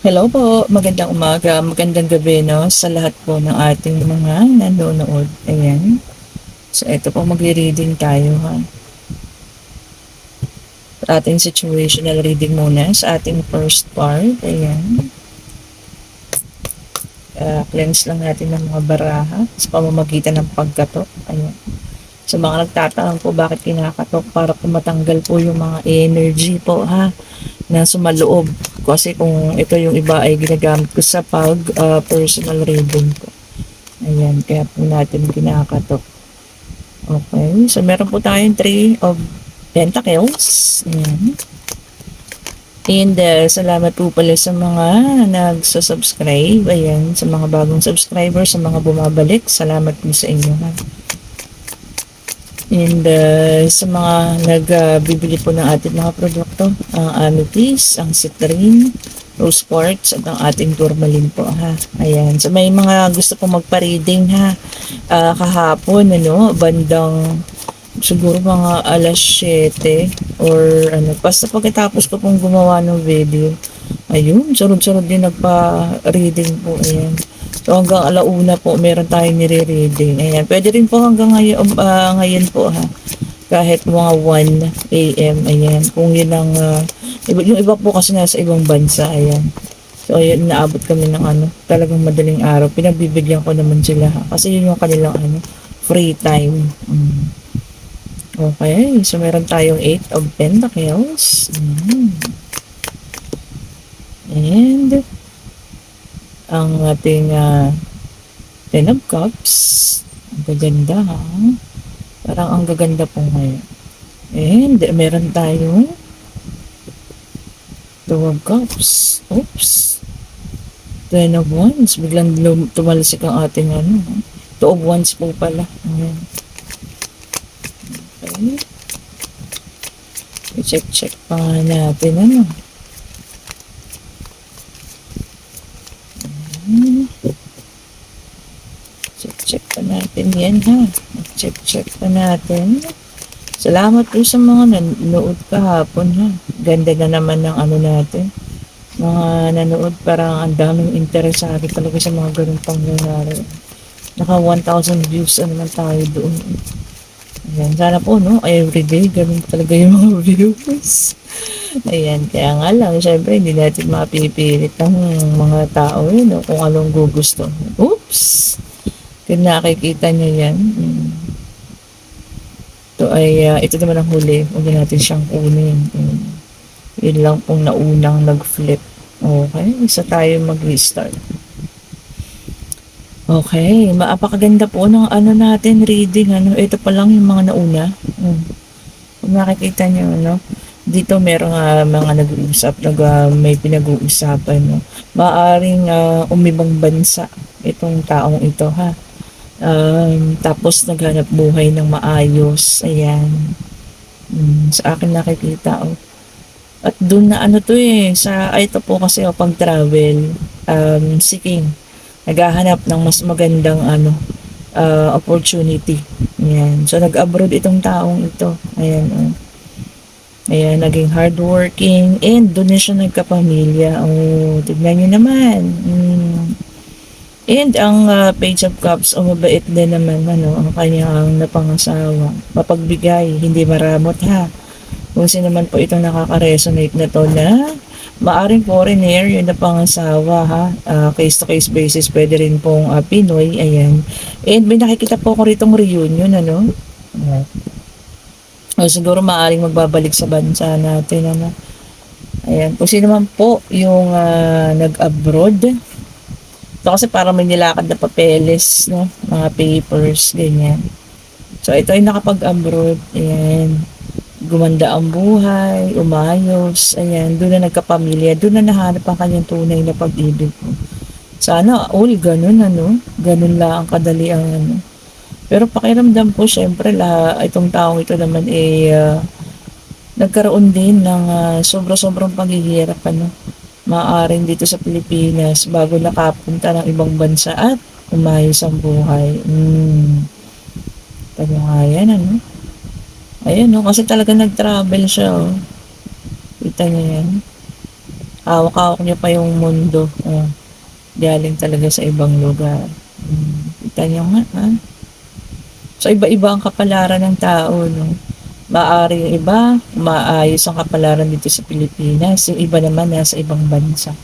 Hello po, magandang umaga, magandang gabi 'no, sa lahat po ng ating mga nanonood, ayan. So eto po magre-reading tayo ha, ating situational reading muna sa ating first part, ayan. Cleanse lang natin ng mga baraha sa pamamagitan ng pagkatok, ayan. Sa mga nagtatanong po bakit kinakatok, para po matanggal po yung mga energy po ha, na sumaloob. Kasi kung ito yung iba ay ginagamit ko sa personal reading ko. Ayan, kaya po natin kinakatok. Okay, so meron po tayong 3 of Pentacles. Ayan. And salamat po pala sa mga nagsusubscribe. Ayan, sa mga bagong subscribers, sa mga bumabalik. Salamat po sa inyo ha. And sa mga nagbibili po ng ating mga produkto, ang amethyst, ang citrine, rose quartz, at ang ating tourmaline po ha. Ayan. So may mga gusto pong magpa-reading ha. Kahapon, bandang siguro mga alas 7 or basta pagkatapos ko pong gumawa ng video. Ayun, sunod-sunod din nagpa-reading po. Ayan. So hanggang alauna po meron tayong nire-reading. Ayan, pwede rin po hanggang ngayon po ha. Kahit mga 1 AM, ayan. Kung yun ang, yung iba po kasi nasa ibang bansa, ayan. So ayan, naabot kami ng talagang madaling araw. Pinagbibigyan ko naman sila ha. Kasi yun yung kanilang free time. Okay, so meron tayong 8 of Pentacles. And ang ating 10 of Cups. Ang gaganda ha. Parang ang gaganda po ngayon. And meron tayong 2 of Cups. Oops. 10 of Wands. Biglang tumalsik ang ating 2 of Wands po pala. Ayan. Okay. I-check pa nga natin Check pa natin yan ha. Check pa natin. Salamat po sa mga nanood kahapon ha. Ganda na naman ng natin. Mga nanood, parang ang daming interesado talaga sa mga ganun pangyayari. Naka 1,000 views naman tayo doon. Ayan, sana po everyday ganun talaga yung mga views. Ayan, kaya nga lang, syempre hindi natin mapipilit ang mga tao kung anong gugusto. Oops! Kung nakikita nyo yan, ito naman ang huli. Huwag natin siyang kunin. Yun lang pong naunang nag-flip. Okay, isa tayo mag-restart. Okay, maapakaganda po ng natin reading. Ito pa lang yung mga nauna. Kung nakikita nyo, dito merong mga nag-uusap, may pinag-uusapan. Maaring umibang bansa itong taong ito ha. Tapos naghanap buhay ng maayos. Ayan. Sa akin nakikita At dun na to ito po kasi pag travel, seeking, naghahanap ng mas magandang opportunity. Ayan. So nag-abroad itong taong ito. Ayan. Ayan, naging hardworking and doon na siya nagkapamilya. Tignan nyo naman. And ang Page of Cups, mabait din naman ang kanyang napangasawa. Mapagbigay, hindi maramot ha. Kung sino naman po itong nakaka-resonate na to na maaring foreigner yung napangasawa ha. Case to case basis, pwede rin pong Pinoy, ayan. And may nakikita po ko ritong reunion siguro maaring magbabalik sa bansa natin Ayan, kung sino man po yung nag-abroad. Ito kasi parang may nilakad na papeles, mga papers, ganyan. So, ito ay nakapag-abroad. Ayan. Gumanda ang buhay, umayos. Ayan. Doon na nagkapamilya. Doon na nahanap ang kanyang tunay na pag-ibig. Sana all ganun, ganun lang ang kadali ang Pero pakiramdam po, syempre, itong taong ito naman nagkaroon din ng sobra-sobrang paghihirap, maaring dito sa Pilipinas bago nakapunta ng ibang bansa at umayos ang buhay. Tayo nga yan, Ayan, kasi talaga nag-travel siya, Kita niyo yan. Hawak-hawak niyo pa yung mundo. Galing talaga sa ibang lugar. Kita niyo nga, ha? So, iba-iba ang kapalaran ng tao, no? Maaari yung iba, maayos ang kapalaran dito sa Pilipinas. Yung iba naman nasa ibang bansa.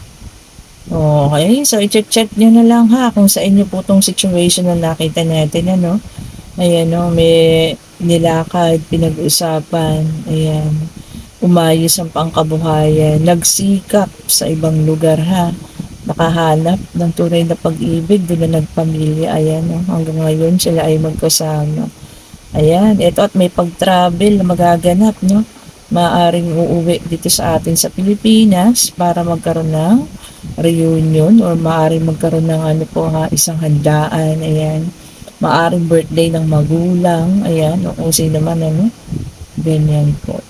Okay, so i-check nyo na lang ha kung sa inyo po tong situation na nakita natin, ano. Ayan, no, may nilakad, pinag-usapan, ayan, umayos ang pangkabuhayan, nagsikap sa ibang lugar ha, nakahanap ng tunay na pag-ibig, doon na nagpamilya, ayan, no, hanggang ngayon sila ay magkasama. Ayan, ito at may pag-travel na magaganap, no, maaaring uuwi dito sa atin sa Pilipinas para magkaroon ng reunion or maaaring magkaroon ng ano po ha, isang handaan, ayan, maaring birthday ng magulang, ayan, o kung sino man, ano, ganyan po.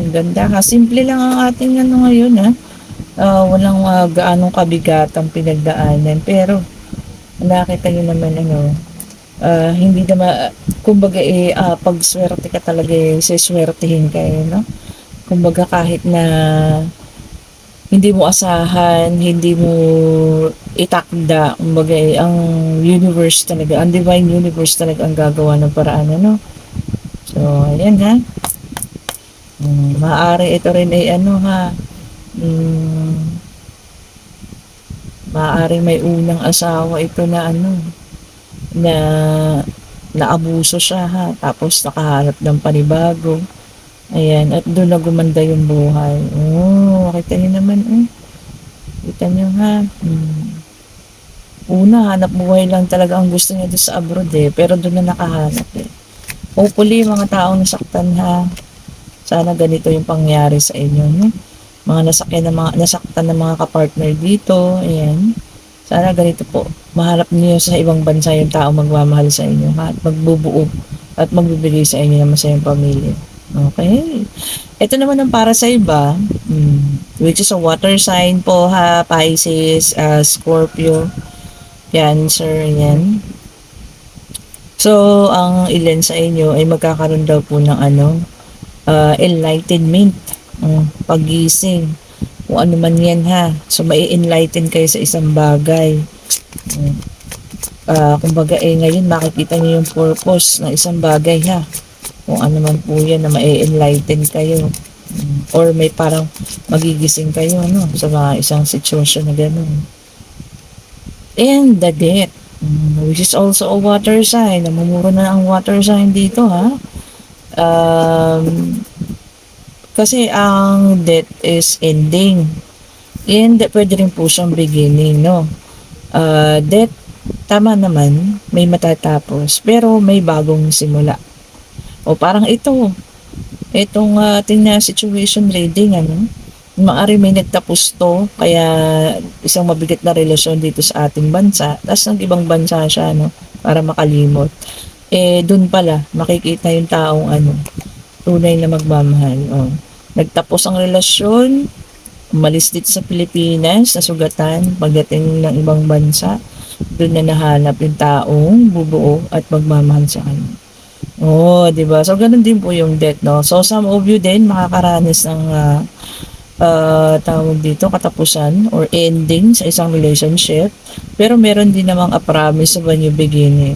Ganda ha, simple lang ang ating ano ngayon ha, walang gaanong kabigatang pinagdaanan, pero nakita nyo naman ano, hindi naman, kumbaga pag swerte ka talaga siswertihin kayo, no? Kumbaga kahit na hindi mo asahan, hindi mo itakda, kumbaga ang universe talaga, ang divine universe talaga ang gagawa ng paraan, ano. So, ayan ha. Maaari ito rin ay ano ha, maaari may unang asawa ito na ano, na naabuso siya ha, tapos nakahanap ng panibago. Ayan, at doon na gumanda yung buhay. Kita niyo naman, kita niyo ha. Una, hanap buhay lang talaga ang gusto niya doon sa abroad pero doon na nakahanap Hopefully, mga taong nasaktan ha, sana ganito yung pangyari sa inyo, no? Mga nasaktan ng mga kapartner dito, ayan. Sana ganito po, mahanap niyo sa ibang bansa yung tao magmamahal sa inyo ha, at magbubuo at magbibigay sa inyo ng masayang pamilya. Okay. Ito naman ang para sa iba, which is a water sign po ha, Pisces, Scorpio, Cancer, yan. So, ang ilan sa inyo ay magkakaroon daw po ng ano, enlightenment, paggising, kung ano man yan ha. So, mai-enlighten kayo sa isang bagay. Kumbaga ngayon makikita niyo yung purpose ng isang bagay ha. Kung ano man po yan na ma-enlighten kayo. Or may parang magigising kayo, no, sa mga isang sitwasyon na gano'n. And the death, which is also a water sign. Namumuro na ang water sign dito, ha. Kasi ang death is ending. And pwede rin po siyang beginning, no. Death, tama naman, may matatapos. Pero may bagong simula. O parang itong ating situation reading, ano, maaari may nagtapos to, kaya isang mabigat na relasyon dito sa ating bansa, tapos ng ibang bansa siya, no, para makalimot. Dun pala, makikita yung taong ano, tunay na magmamahal. Nagtapos ang relasyon, umalis dito sa Pilipinas, nasugatan, pagdating ng ibang bansa, dun na nahanap yung taong bubuo at magmamahal sa kanya. Di ba? So, ganun din po yung death, no? So, some of you din makakaranas ng tawag dito, katapusan or ending sa isang relationship. Pero meron din namang a promise of a new beginning.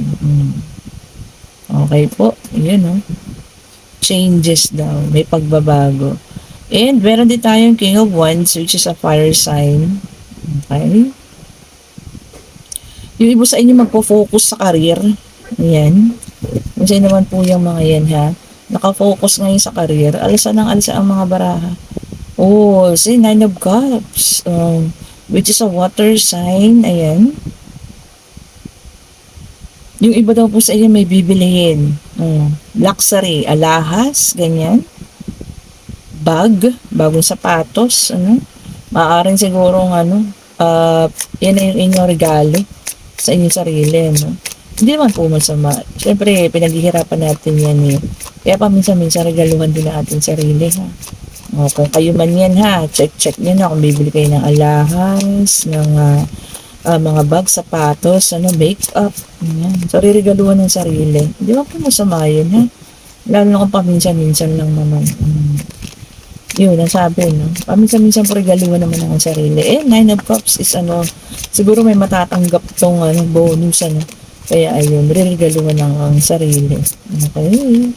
Okay po. Yun, no? Changes daw. May pagbabago. And meron din tayong King of Wands, which is a fire sign. Okay? Yung iba sa inyo magpo-focus sa career. Ayan. Kasi naman po yung mga yan ha, nakafocus ngayon sa career, alisa ang mga baraha. See, 9 of Cups, which is a water sign, ayan. Yung iba daw po sa inyo may bibilihin, luxury, alahas, ganyan. Bagong sapatos, ano. Maaaring siguro yan na yung inyong regalo sa inyong sarili, no. Hindi naman po masama. Siyempre, pinaghihirapan natin yan Kaya paminsan-minsan regaluhan din natin sarili ha. Kung kayo man yan ha, check nyo na kung bibili kayo ng alahas, ng mga bag, sapatos, make-up. Yan. So, riregaluhan ng sarili. Hindi naman po masama yun ha. Lalo na kung paminsan-minsan lang naman. Yun, ang sabi, no? Paminsan-minsan po regaluhan naman ang sarili. Nine of Cups is ano, siguro may matatanggap tong ano, bonus, ano. Kaya ayun, regaluhan ang sarili. Okay.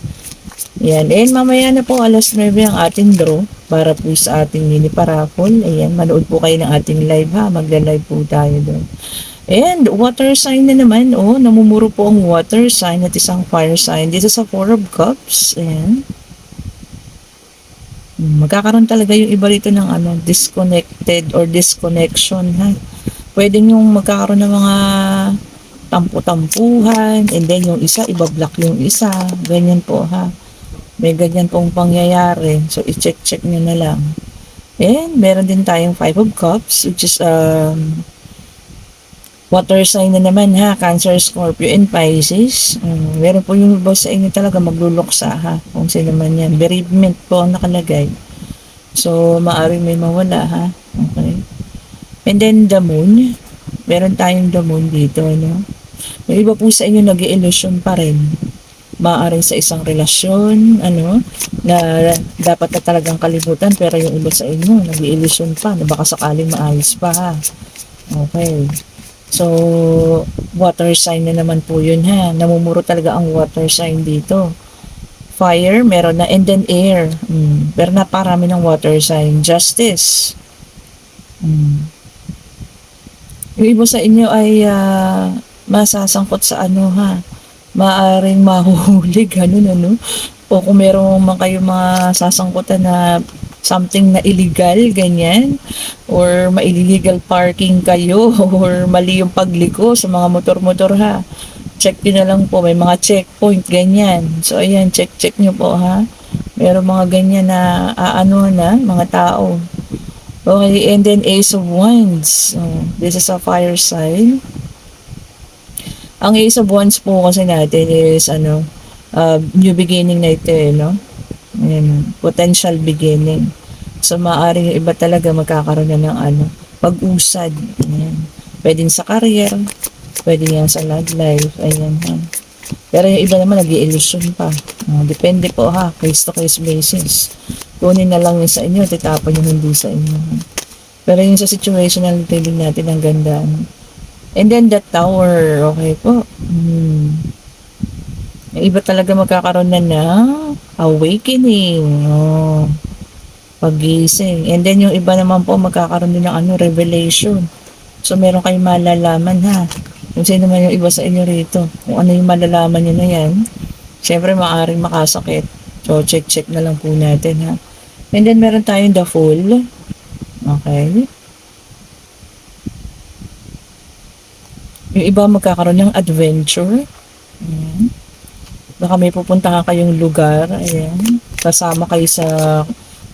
Yan. Mamaya na po alas 9 ang ating draw para po sa ating mini paraffol. Ayan, manood po kayo ng ating live ha. Magla-live po tayo doon. And water sign na naman. Namumuro po ang water sign at isang fire sign. Dito sa Four of Cups. Ayan. Magkakaroon talaga yung iba rito ng ano, disconnected or disconnection ha. Pwede yung magkakaroon ng mga tampu-tampuhan and then yung isa, ibablock yung isa. Ganyan po ha. May ganyan pong pangyayari. So, i-check-check nyo na lang. And meron din tayong Five of Cups which is water sign na naman ha, Cancer, Scorpio, and Pisces. Meron po yung iba sa inyo talaga magluluksa ha, kung sino man yan. Bereavement po ang nakalagay. So, maaaring may mawala ha. Okay. And then the moon. Meron tayong the moon dito, no? Yung iba po sa inyo nag-i-illusion pa rin. Maaaring sa isang relasyon, ano, na dapat na talagang kalimutan, pero yung iba sa inyo nag-i-illusion pa, na baka sakaling maayos pa ha. Okay. So, water sign na naman po yun ha. Namumuro talaga ang water sign dito. Fire, meron na, and then air. Pero naparami ng water sign. Justice. Yung iba sa inyo ay masasangkot sa ano ha. Maaring mahuhuli, ganun ano. O kung meron man kayo mga sasangkutan na something na illegal, ganyan, or ma-illegal parking kayo, or mali yung pagliko sa mga motor-motor ha. Check nyo na lang po, may mga checkpoint, ganyan. So, ayan, check nyo po ha. Meron mga ganyan na aano na, mga tao. Okay, and then Ace of Wands. So, this is a fire sign. Ang Ace of Wands po kasi natin is, new beginning na ito no? Ayan, potential beginning. So, maaaring yung iba talaga magkakaroon na ng pag-usad. Ayan. Pwedeng sa career, pwedeng yan sa love life. Ayan ha. Pero yung iba naman nag-i-illusion pa. Depende po ha, case to case basis. Kunin na lang yun sa inyo, titapon yung hindi sa inyo. Pero yung sa situational reading natin, ang ganda. And then the tower, okay po. Yung iba talaga magkakaroon na ng awakening. Pagising. And then yung iba naman po magkakaroon din ng revelation. So meron kayong malalaman ha. Kung sino man yung iba sa inyo rito. Kung ano yung malalaman nyo na yan. Siyempre maaaring makasakit. So check na lang po natin ha. And then meron tayong the Fool. Okay. Yung iba magkakaroon ng adventure. Ayan. Baka may pupuntahan kayong lugar, ayan, kasama kayo sa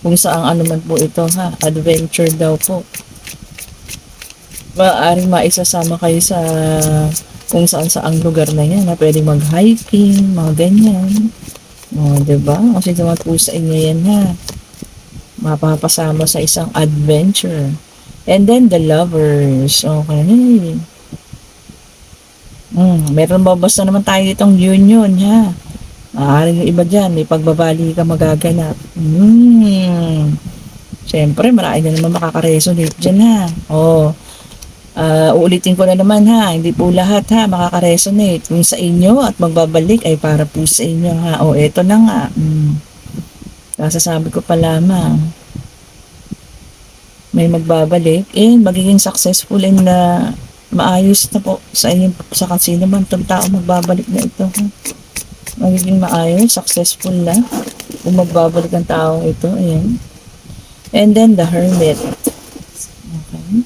kung saang ano man po ito ha, adventure daw po. Maaaring maisasama kayo sa kung saan saang lugar na yan, na pwede mag-hiking, mga ganyan. Diba? Kasi naman po sa inyo yan ha, mapapasama sa isang adventure. And then the lovers, okay. Meron ba basta naman tayo itong union ha. Maaaring yung iba dyan, may pagbabali ka magaganap. Siyempre, marami na naman makaka-resonate dyan ha. Uulitin ko na naman ha, hindi po lahat ha makaka-resonate. Kung sa inyo at magbabalik ay para po sa inyo ha. Eto na nga. Sasabi ko pa lamang. May magbabalik and magiging successful and maayos na po sa inyo, sa kasino man itong tao magbabalik na ito ha? Magiging maayos, successful na kung magbabalik ang taong ito. Ayan. And then the Hermit. Okay.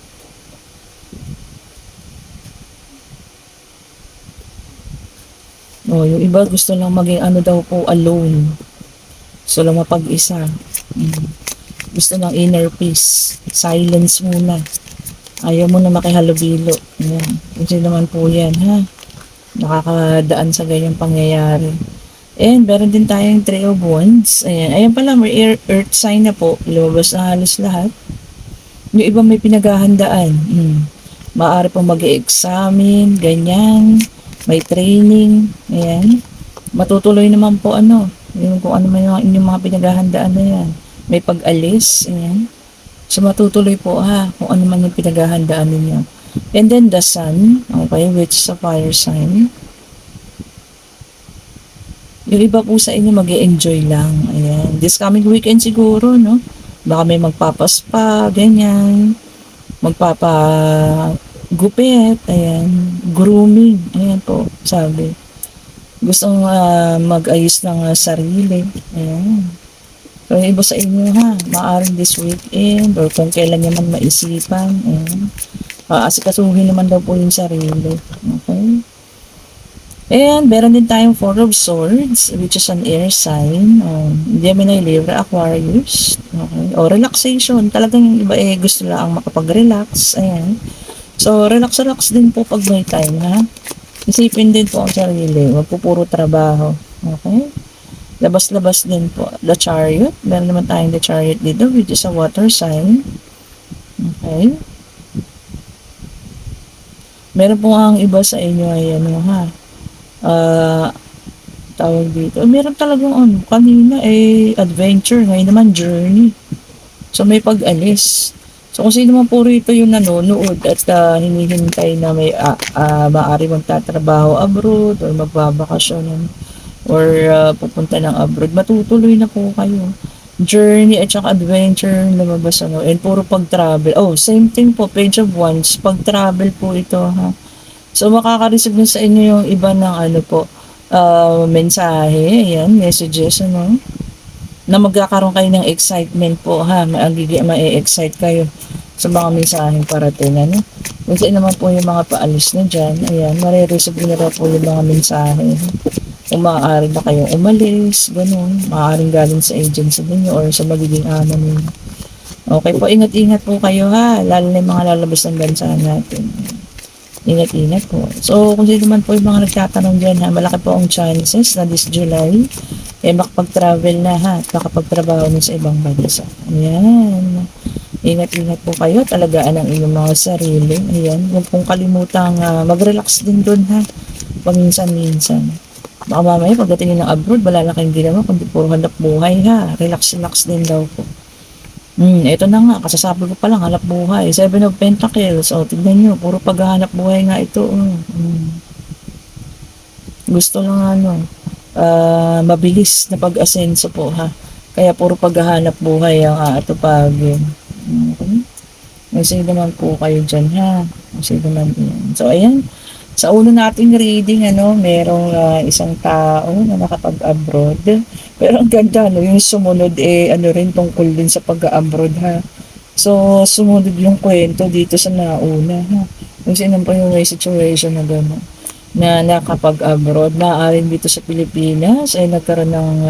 Yung iba gusto lang maging daw po, alone. Gusto lang mapag-isa. Gusto ng inner peace, silence muna. Ayaw mo na makihalubilo. Ayan. Kasi naman po yan, ha? Nakakadaan sa ganyang pangyayari. And meron din tayong Three of Wands. Ayan. Ayan pala, may earth sign na po. Lumabas na halos lahat. Yung iba may pinaghahandaan. Maaari pong mag-examine, ganyan. May training. Ayan. Matutuloy naman po yung kung ano man yung inyong mga pinaghahandaan na yan. may pag-alis, ayan. So matutuloy po ha, kung ano man yung pinaghahandaan ninyo. And then the sun, okay, which is a fire sign. Yung iba po sa inyo mag-enjoy lang. Ayan. This coming weekend siguro, no? Baka may magpapaspa, ganyan. Magpapagupit, ayan. Grooming, ayan po, sabi. Gustong mag-ayos ng sarili. Ayan. So, yung iba sa inyo ha, maaaring this weekend or kung kailan nyo man maisipan, ayan. Asikasuhin naman daw po yung sarili. Okay? And meron din tayong Four of Swords, which is an air sign. Gemini, Libra, Aquarius. Okay. O relaxation. Talagang yung iba gusto lang makapag-relax. Ayan. So, relax-relax din po pag may time, ha? Isipin din po ang sarili. Huwag po puro trabaho. Okay. Labas-labas din po. The Chariot. Meron naman tayong The Chariot dito, which is a water sign. Okay. Meron po ang iba sa inyo, ayan, ha? Tawag dito. Meron talagang kanina adventure, ngayon naman journey. So may pag-alis. So kung sino man po rito yung nanonood at hinihintay na may maaari magtatrabaho abroad or magbabakasyon or pupunta ng abroad, matutuloy na po kayo. Journey at saka adventure lumabas and puro pag-travel. Oh, same thing po, Page of Wands, pag-travel po ito ha. So, makaka-receive sa inyo yung iba ng mensahe, ayan, messages, na magkakaroon kayo ng excitement po, ha, ma-excite kayo sa mga mensaheng parating, Kasi naman po yung mga paalis na dyan, ayan, marireceive na rin po yung mga mensahe. Kung maaari na kayong umalis, ganun, maaaring galing sa agency ninyo or sa magiging amo ninyo. Okay po, ingat-ingat po kayo, ha, lalo na yung mga lalabas ng bansa natin. Ingat-ingat po. So, kung sino man po yung mga nagtatanong dyan, ha, malaki po ang chances na this July, makapag-travel na, ha, at makapagtrabaho na sa ibang bansa. Ayan. Ingat-ingat po kayo. Talagaan ang inyong mga sarili. Ayan. Huwag pong kalimutang mag-relax din doon, ha. Paminsan-minsan. Baka mamaya, pagdating ng abroad, wala na kayong ginawa, kundi puro hanap buhay, ha. Relax-relax din daw po. Ito na nga, kasasabi ko pa lang, hanap buhay. Seven of Pentacles. O, tignan nyo, puro paghahanap buhay nga ito. Gusto lang mabilis na pag-asenso po, ha. Kaya puro paghahanap buhay ang aatupagin. Okay. Kasi naman po kayo dyan, ha. Kasi naman yan. So, ayan. Sa uno nating reading, merong isang tao na nakapag-abroad. Pero ang ganda, yung sumunod, rin tungkol din sa pag-abroad, ha. So, sumunod yung kwento dito sa nauna, ha. Kung sino pa yung may situation na gano'n, na nakapag-abroad, maaaring dito sa Pilipinas, ay nagkaroon ng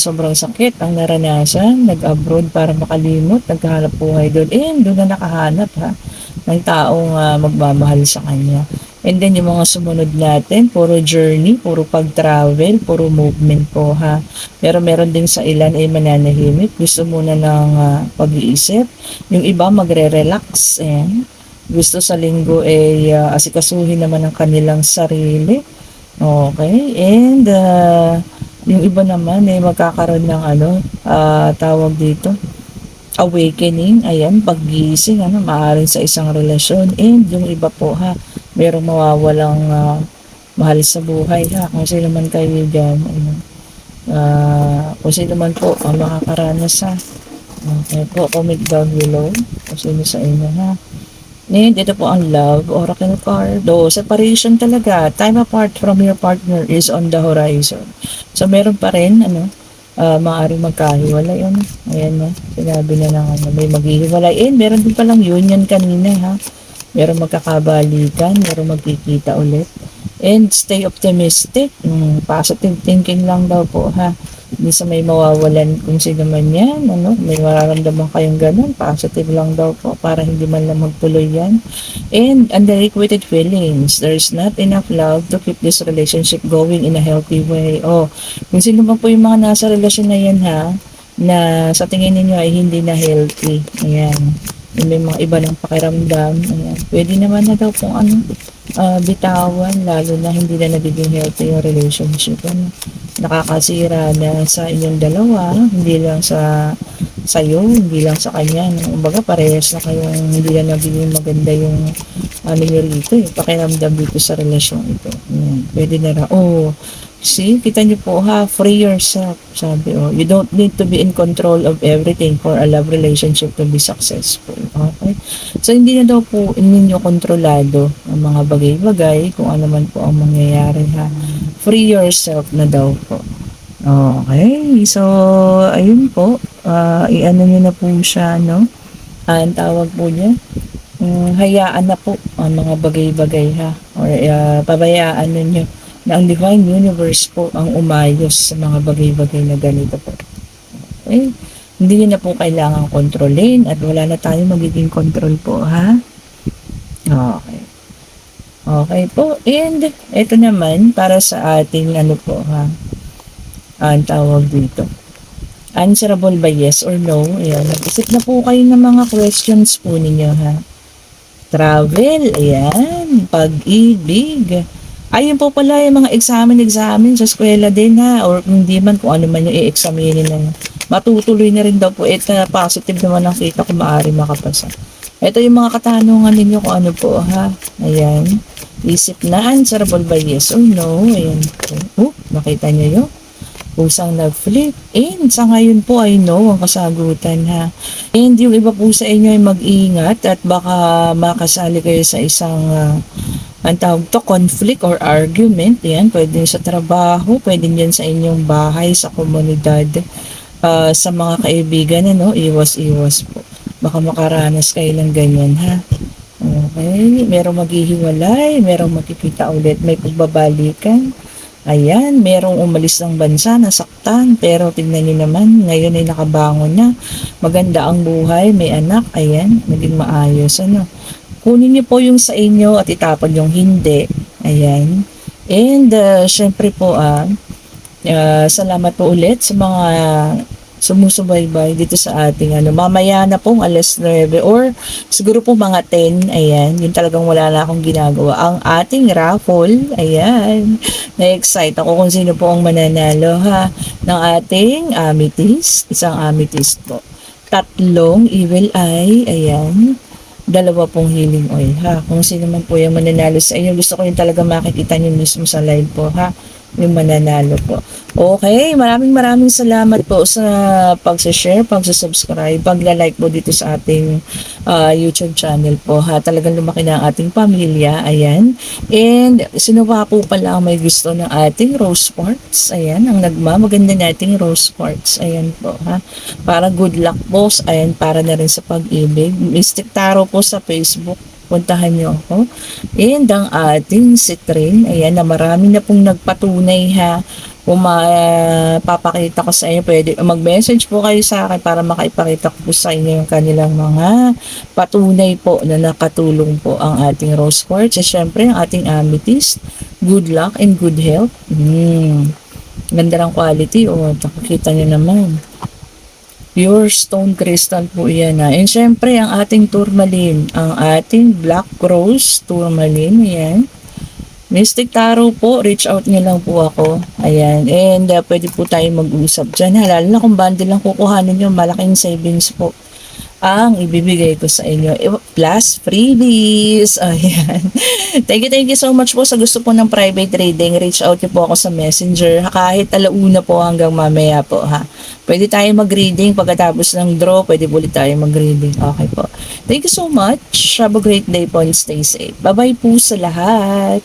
sobrang sakit ang naranasan, nag-abroad para makalimot, nagkahanap buhay doon. Doon na nakahanap, ha, ng taong magmamahal sa kanya. And then yung mga sumunod natin, puro journey, puro pag-travel, puro movement po, ha. Pero meron din sa ilan ay mananahimik, gusto muna ng pag-iisip. Yung iba magre-relax, gusto sa linggo asikasuhin naman ang kanilang sarili. Okay, and yung iba naman magkakaroon ng tawag dito, awakening, ayan, paggising, maaaring sa isang relasyon. And yung iba po, ha, merong mawawalang mahal sa buhay, ha, kung sino man kayo dyan, kung sino man po ang makakaranas, ha. Okay po, comment down below kung sino sa inyo, ha. And ito po ang love oracle card. Separation talaga, time apart from your partner is on the horizon. So meron pa rin maaaring magkahiwalay, ayan, sinabi na lang, may maghihiwalay. And meron din palang union kanina, ha. Meron magkakabalikan, meron magkikita ulit. And stay optimistic, positive thinking lang daw po, ha. Hindi sa may mawawalan kung sino man yan, may mararamdaman kayong ganun, positive lang daw po para hindi man lang magtuloy yan. And unrequited feelings, there's not enough love to keep this relationship going in a healthy way. Kung sino man po yung mga nasa relasyon na yan, ha, na sa tingin ninyo ay hindi na healthy, ayan, may mga iba ng pakiramdam, ayan, pwede naman na daw kung bitawan, lalo na hindi na nagiging healthy yung relationship, nakakasira na sa inyong dalawa, hindi lang sa sa'yo, hindi lang sa kanya, no? Kumbaga parehas na kayong hindi na nagiging maganda yung nyo rito, pakiramdam dito sa relasyon ito. Ayan, pwede na see, kita niyo po free yourself, sabi you don't need to be in control of everything for a love relationship to be successful. Okay? So, hindi na daw po ninyo kontrolado ang mga bagay-bagay, kung ano man po ang mangyayari Free yourself na daw po. Okay, so, ayun po, i-ano nyo na po siya, no? Ang tawag po niya, hayaan na po ang mga bagay-bagay or pabayaan ninyo na ang divine universe po ang umayos sa mga bagay-bagay na ganito po. Okay? Hindi nyo na po kailangan kontrolin at wala na tayong magiging control po, Okay. Okay po. And ito naman para sa ating ang tawag dito. Answerable by yes or no. Ayan. Nag-isip na po kayo ng mga questions po ninyo, Travel, ayan. Pag-ibig. Ayun po pala yung mga examen sa eskwela din, or hindi man kung ano man yung i-examinin na matutuloy na rin daw po. Ito positive naman ang kita kung maaari makapasa. Ito yung mga katanungan ninyo kung ano po, Ayan. Isip na answerable by yes or no. Ayan po. Nakita nyo yun? Pusang nag-flip. And sa ngayon po ay no ang kasagutan, And yung iba po sa inyo ay mag-iingat at baka makasali kayo sa isang ang tawag to, conflict or argument. Yan, pwede sa trabaho, pwede yan sa inyong bahay, sa komunidad, sa mga kaibigan, iwas-iwas po. Baka makaranas kayo ng ganyan, Okay, merong maghihiwalay, merong makikita ulit, may pagbabalikan. Ayan, merong umalis ng bansa, nasaktan, pero tignan niyo naman, ngayon ay nakabangon na. Maganda ang buhay, may anak, ayan, naging maayos, Kunin niyo po yung sa inyo at itapon yung hindi. Ayan. And, syempre po, salamat po ulit sa mga sumusubaybay dito sa ating mamaya na pong alas 9 or siguro po mga 10, ayan, yun talagang wala na akong ginagawa. Ang ating raffle, ayan, na-excite ako kung sino po ang mananalo ng ating amethyst, isang amethyst po. 3 evil eye, ayan, 2 pong healing oil, kung sino man po yung mananalo sa inyo, gusto ko yung talaga makikita nyo mismo sa live po, yung mananalo po. Okay, maraming salamat po sa pag-share, pag-subscribe, pagla-like po dito sa ating YouTube channel po, Talagang lumaki na ang ating pamilya, ayan. And sino pa po pala ang may gusto ng ating rose quartz, ayan, ang nagmamaganda nating rose quartz, ayan po, Para good luck po, ayan, para na rin sa pag-ibig. Mystic Tarot po sa Facebook, puntahan nyo ako. And ang ating citrine, ayan, na marami na pong nagpatunay, kung mapapakita ko sa inyo, pwede mag-message po kayo sa akin para makaipakita ko po sa inyo yung kanilang mga patunay po na nakatulong po ang ating rose quartz. At syempre, ang ating amethyst, good luck and good health. Ganda ng quality, nakikita nyo naman. Pure stone crystal po yan, And syempre, ang ating tourmaline, ang ating black rose tourmaline, ayan. Mystic Tarot po, reach out nyo lang po ako. Ayan, and pwede po tayo mag-usap dyan. Lalo na kung bundle lang kukuhanin nyo, malaking savings po ang ibibigay ko sa inyo. Plus freebies. Ayan. Thank you so much po sa gusto po ng private reading. Reach out nyo po ako sa messenger. Kahit alauna po hanggang mamaya po, Pwede tayo mag-reading pagkatapos ng draw. Pwede ulit tayo mag-reading. Okay po. Thank you so much. Have a great day po and stay safe. Bye-bye po sa lahat.